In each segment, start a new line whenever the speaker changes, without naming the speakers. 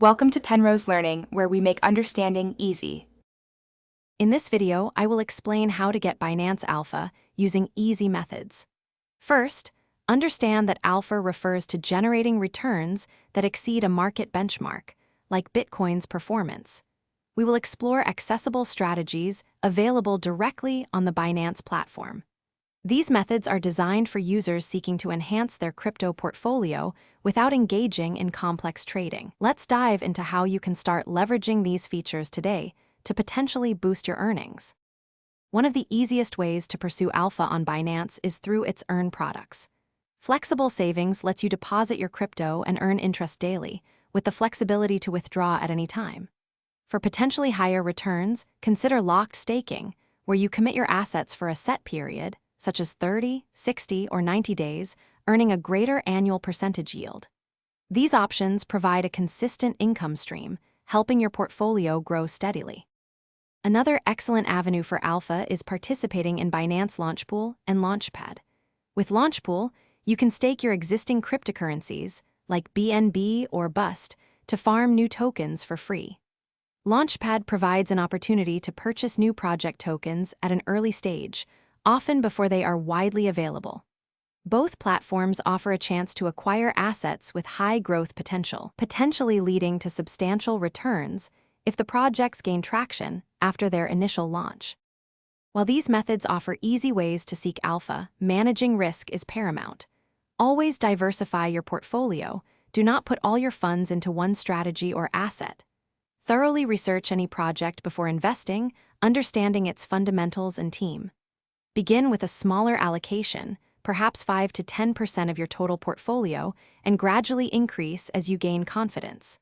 Welcome to Penrose Learning, where we make understanding easy.
In this video, I will explain how to get Binance Alpha using easy methods. First, understand that alpha refers to generating returns that exceed a market benchmark, like Bitcoin's performance. We will explore accessible strategies available directly on the Binance platform. These methods are designed for users seeking to enhance their crypto portfolio without engaging in complex trading. Let's dive into how you can start leveraging these features today to potentially boost your earnings. One of the easiest ways to pursue alpha on Binance is through its earn products. Flexible savings lets you deposit your crypto and earn interest daily, with the flexibility to withdraw at any time. For potentially higher returns, consider locked staking, where you commit your assets for a set period, such as 30, 60, or 90 days, earning a greater annual percentage yield. These options provide a consistent income stream, helping your portfolio grow steadily. Another excellent avenue for alpha is participating in Binance Launchpool and Launchpad. With Launchpool, you can stake your existing cryptocurrencies, like BNB or BUST, to farm new tokens for free. Launchpad provides an opportunity to purchase new project tokens at an early stage, often before they are widely available. Both platforms offer a chance to acquire assets with high growth potential, potentially leading to substantial returns if the projects gain traction after their initial launch. While these methods offer easy ways to seek alpha, managing risk is paramount. Always diversify your portfolio. Do not put all your funds into one strategy or asset. Thoroughly research any project before investing, understanding its fundamentals and team. Begin with a smaller allocation, perhaps 5 to 10% of your total portfolio, and gradually increase as you gain confidence.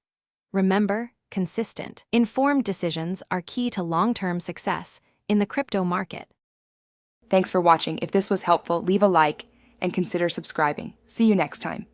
Remember, consistent, informed decisions are key to long-term success in the crypto market.
Thanks for watching. If this was helpful, leave a like and consider subscribing. See you next time.